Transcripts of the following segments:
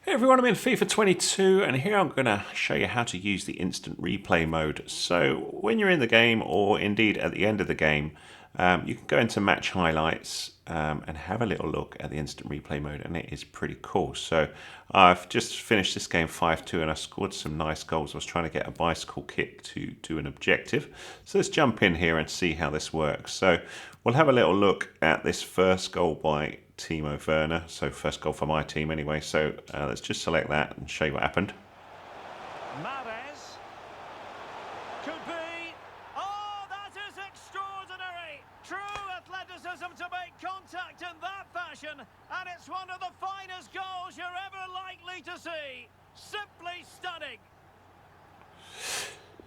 Hey everyone, I'm in FIFA 22 and here I'm going to show you how to use the instant replay mode. So when you're in the game, or indeed at the end of the game, you can go into match highlights and have a little look at the instant replay mode, and it is pretty cool. So I've just finished this game 5-2 and I scored some nice goals. I was trying to get a bicycle kick to do an objective. So let's jump in here and see how this works. So we'll have a little look at this first goal by Timo Werner, so first goal for my team anyway. So let's just select that and show you what happened. Mahrez could be. Oh, that is extraordinary! True athleticism to make contact in that fashion, and it's one of the finest goals you're ever likely to see. Simply stunning.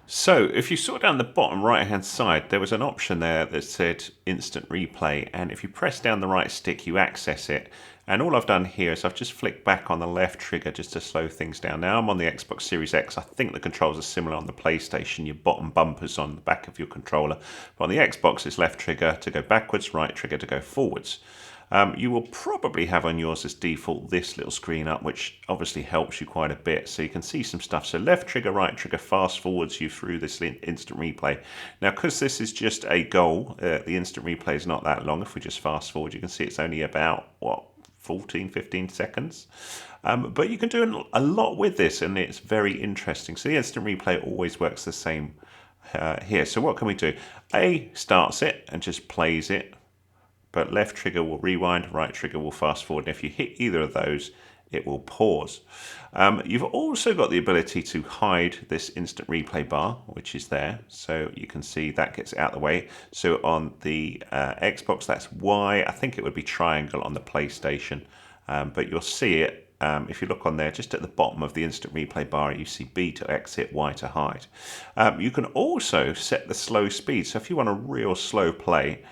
So if you saw down the bottom right hand side, there was an option there that said instant replay, and if you press down the right stick you access it. And all I've done here is I've just flicked back on the left trigger just to slow things down. Now I'm on the Xbox Series X. I think the controls are similar on the PlayStation. Your bottom bumper's on the back of your controller, but on the Xbox it's left trigger to go backwards, right trigger to go forwards. You will probably have on yours as default this little screen up, which obviously helps you quite a bit. So you can see some stuff. So left trigger, right trigger, fast forwards you through this instant replay. Now, because this is just a goal, the instant replay is not that long. If we just fast forward, you can see it's only about, 15 seconds. But you can do a lot with this, and it's very interesting. So the instant replay always works the same here. So what can we do? A starts it and just plays it. But left trigger will rewind, right trigger will fast forward. And if you hit either of those, it will pause. You've also got the ability to hide this instant replay bar, which is there. So you can see that gets out of the way. So on the Xbox, that's Y. I think it would be triangle on the PlayStation. But you'll see it. If you look on there, just at the bottom of the instant replay bar, you see B to exit, Y to hide. You can also set the slow speed. So if you want a real slow play,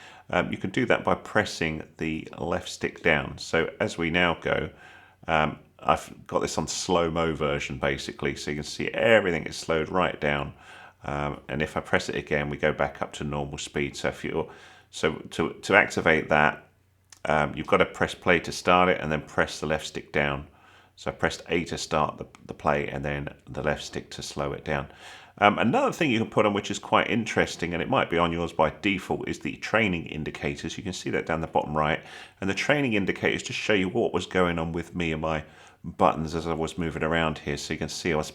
you can do that by pressing the left stick down. So as we now go, I've got this on slow-mo version basically, so you can see everything is slowed right down. And if I press it again, we go back up to normal speed. So if you're to activate that, you've got to press play to start it, and then press the left stick down. So I pressed A to start the play, and then the left stick to slow it down. Another thing you can put on, which is quite interesting, and it might be on yours by default, is the training indicators. You can see that down the bottom right. And the training indicators just show you what was going on with me and my buttons as I was moving around here. So you can see I was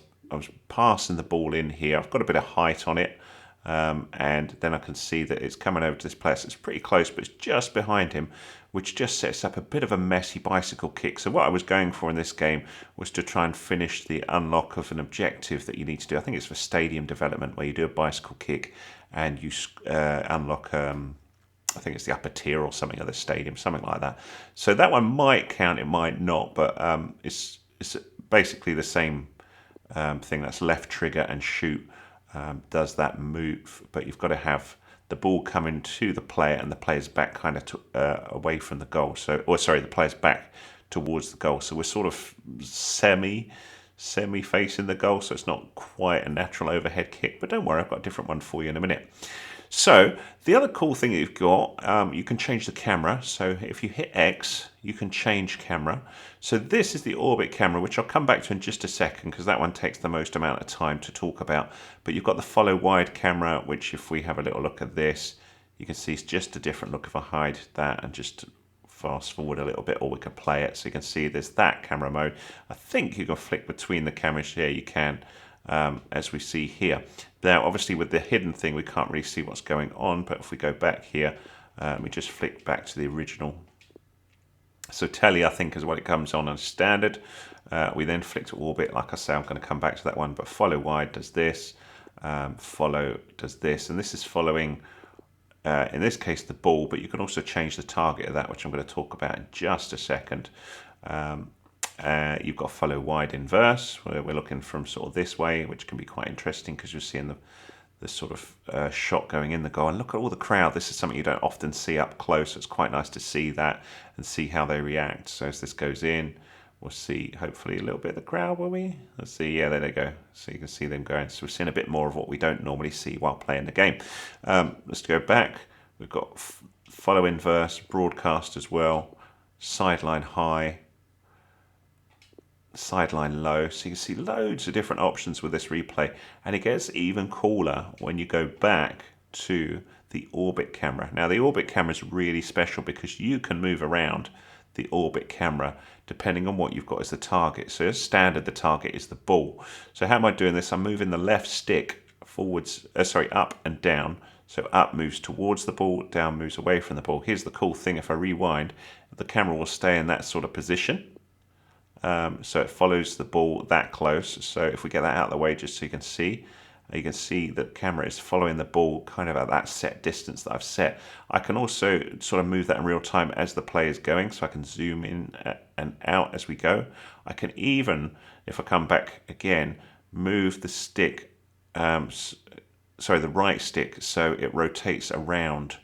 passing the ball in here. I've got a bit of height on it. And then I can see that it's coming over to this place. It's pretty close, but it's just behind him, which just sets up a bit of a messy bicycle kick. So what I was going for in this game was to try and finish the unlock of an objective that you need to do. I think it's for stadium development, where you do a bicycle kick and you unlock, I think it's the upper tier or something of the stadium, something like that. So that one might count, it might not, but it's basically the same thing. That's left trigger and shoot. Does that move, but you've got to have the ball coming to the player and the player's back kind of away from the goal. So, the player's back towards the goal. So we're sort of semi facing the goal. So it's not quite a natural overhead kick, but don't worry, I've got a different one for you in a minute. So the other cool thing that you've got, you can change the camera. So if you hit X, you can change camera. So this is the orbit camera, which I'll come back to in just a second, because that one takes the most amount of time to talk about. But you've got the follow wide camera, which if we have a little look at this, you can see it's just a different look. If I hide that and just fast forward a little bit, or we can play it. So you can see there's that camera mode. I think you can flick between the cameras here. You can. As we see here. Now, obviously, with the hidden thing, we can't really see what's going on, but if we go back here, we just flick back to the original. So telly, I think, is what it comes on as standard. We then flick to orbit. Like I say, I'm going to come back to that one, but follow wide does this, follow does this, and this is following, in this case, the ball, but you can also change the target of that, which I'm going to talk about in just a second. You've got follow wide inverse, where we're looking from sort of this way, which can be quite interesting because you're seeing the sort of shot going in the goal. And look at all the crowd. This is something you don't often see up close. It's quite nice to see that and see how they react. So as this goes in, we'll see hopefully a little bit of the crowd, will we? Let's see. Yeah, there they go. So you can see them going. So we're seeing a bit more of what we don't normally see while playing the game. Let's go back. We've got follow inverse, broadcast as well, sideline high, sideline low, so you can see loads of different options with this replay, and it gets even cooler when you go back to the orbit camera. Now the orbit camera is really special because you can move around the orbit camera depending on what you've got as the target. So as standard, the target is the ball. So how am I doing this? I'm moving the left stick forwards, up and down. So up moves towards the ball, down moves away from the ball. Here's the cool thing: if I rewind, the camera will stay in that sort of position. So it follows the ball that close. So if we get that out of the way, just so you can see the camera is following the ball kind of at that set distance that I've set. I can also sort of move that in real time as the play is going, so I can zoom in and out as we go. I can even, if I come back again, move the stick, the right stick, so it rotates around.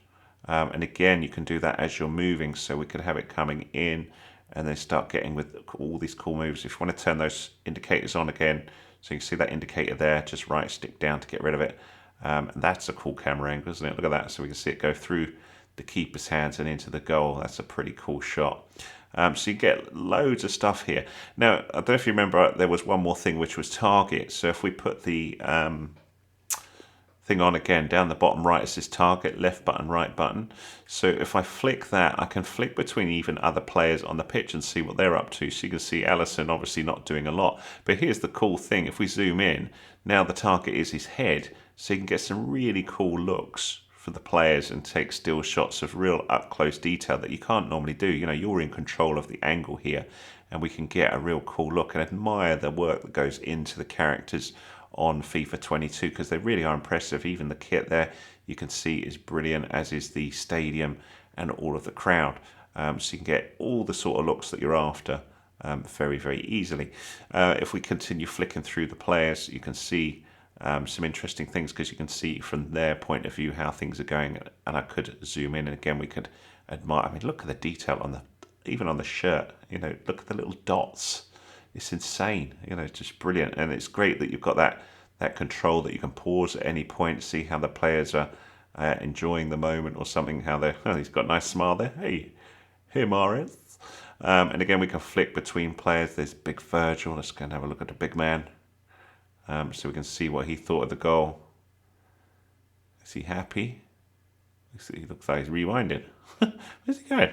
And again, you can do that as you're moving, so we could have it coming in and then start getting with all these cool moves. If you want to turn those indicators on again, so you can see that indicator there, just right stick down to get rid of it. And that's a cool camera angle, isn't it? Look at that. So we can see it go through the keeper's hands and into the goal. That's a pretty cool shot. So you get loads of stuff here. Now, I don't know if you remember, there was one more thing, which was target. So if we put the thing on again, down the bottom right, it says target, left button, right button. So if I flick that, I can flick between even other players on the pitch and see what they're up to. So you can see Allison obviously not doing a lot. But here's the cool thing: if we zoom in, now the target is his head. So you can get some really cool looks for the players and take still shots of real up close detail that you can't normally do. You know, you're in control of the angle here, and we can get a real cool look and admire the work that goes into the characters on FIFA 22, because they really are impressive. Even the kit there, you can see, is brilliant, as is the stadium and all of the crowd. So you can get all the sort of looks that you're after very, very easily. If we continue flicking through the players, you can see some interesting things, because you can see from their point of view how things are going. And I could zoom in, and again we could admire. I mean, look at the detail on even on the shirt. You know, look at the little dots. It's insane, you know, it's just brilliant. And it's great that you've got that control, that you can pause at any point, see how the players are enjoying the moment or something, how they're, he's got a nice smile there. Hey, Mares. And again, we can flick between players. There's Big Virgil. Let's go and have a look at the big man. So we can see what he thought of the goal. Is he happy? He looks like he's rewinding. Where's he going?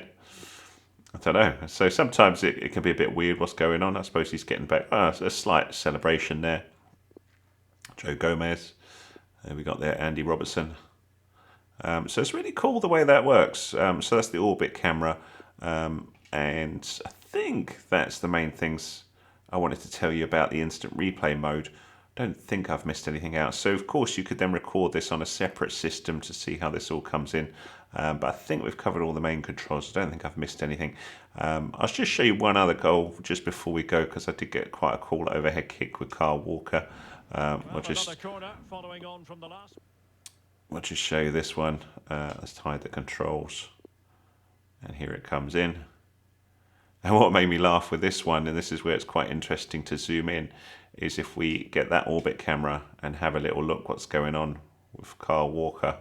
I don't know. So sometimes it can be a bit weird what's going on. I suppose he's getting back. A slight celebration there. Joe Gomez. There we got there, Andy Robertson. So it's really cool the way that works. So that's the orbit camera. And I think that's the main things I wanted to tell you about the instant replay mode. Don't think I've missed anything out. So of course you could then record this on a separate system to see how this all comes in. But I think we've covered all the main controls. I don't think I've missed anything. I'll just show you one other goal just before we go, because I did get quite a cool overhead kick with Carl Walker. We'll just show you this one. Let's hide the controls. And here it comes in. And what made me laugh with this one, and this is where it's quite interesting to zoom in, is if we get that orbit camera and have a little look what's going on with Carl Walker.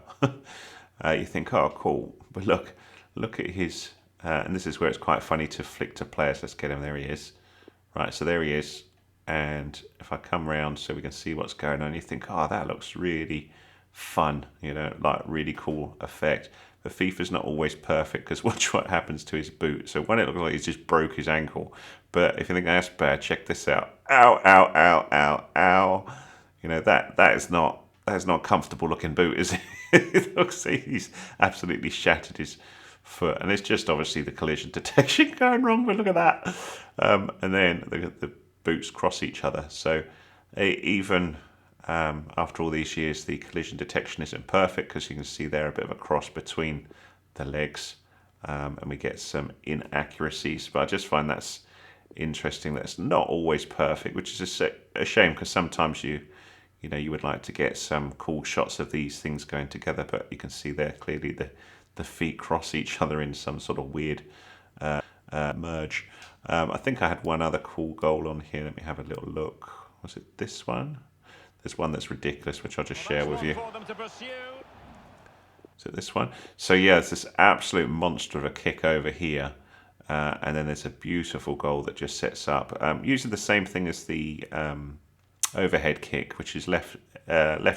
You think, oh, cool. But look at his, and this is where it's quite funny to flick to players. Let's get him. There he is. Right, so there he is. And if I come round so we can see what's going on, you think, oh, that looks really fun, you know, like really cool effect. But FIFA's not always perfect, because watch what happens to his boot. So when it looks like he's just broke his ankle. But if you think that's bad, check this out. Ow, ow, ow, ow, ow. You know, that is not comfortable looking boot, is it? It looks like he's absolutely shattered his foot. And it's just obviously the collision detection going wrong, but look at that. And then the boots cross each other. So even after all these years, the collision detection isn't perfect, because you can see there a bit of a cross between the legs, and we get some inaccuracies. But I just find that's interesting. That's not always perfect, which is a shame, because sometimes you would like to get some cool shots of these things going together. But you can see there clearly the feet cross each other in some sort of weird merge. I think I had one other cool goal on here. Let me have a little look. Was it this one? There's one that's ridiculous, which I'll just share with you. So this one. So yeah, it's this absolute monster of a kick over here. and then there's a beautiful goal that just sets up using the same thing as the overhead kick, which is left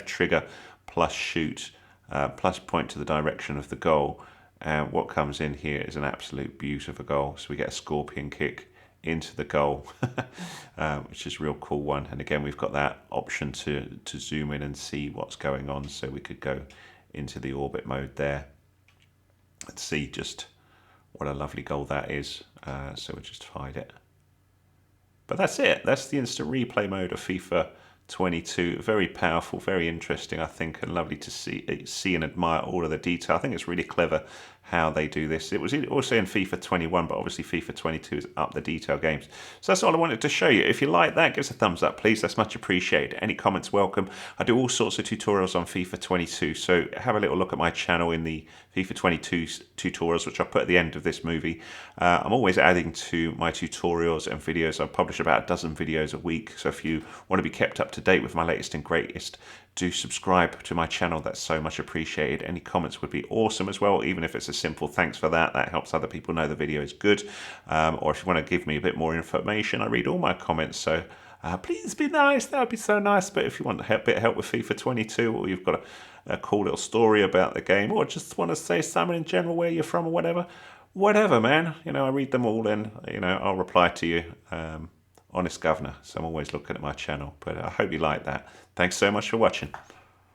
trigger plus shoot plus point to the direction of the goal. And what comes in here is an absolute beauty of a goal. So we get a scorpion kick into the goal, which is a real cool one. And again, we've got that option to zoom in and see what's going on. So we could go into the orbit mode there and see just what a lovely goal that is. So we'll just hide it. But that's it. That's the instant replay mode of FIFA 22. Very powerful, very interesting, I think, and lovely to see and admire all of the detail. I think it's really clever how they do this. It was also in FIFA 21, but obviously FIFA 22 is up the detail games. So that's all I wanted to show you. If you like that, give us a thumbs up, please. That's much appreciated. Any comments welcome. I do all sorts of tutorials on FIFA 22, so have a little look at my channel in the FIFA 22 tutorials, which I'll put at the end of this movie. I'm always adding to my tutorials and videos. I publish about a dozen videos a week, so if you want to be kept up to date with my latest and greatest, do subscribe to my channel. That's so much appreciated. Any comments would be awesome as well, even if it's a simple thanks for that. That helps other people know the video is good. Or if you want to give me a bit more information, I read all my comments, so please be nice. That would be so nice. But if you want a bit of help with FIFA 22, or you've got a cool little story about the game, or just want to say something in general, where you're from or whatever, man, I read them all, and I'll reply to you. Honest governor. So I'm always looking at my channel. But I hope you like that. Thanks so much for watching.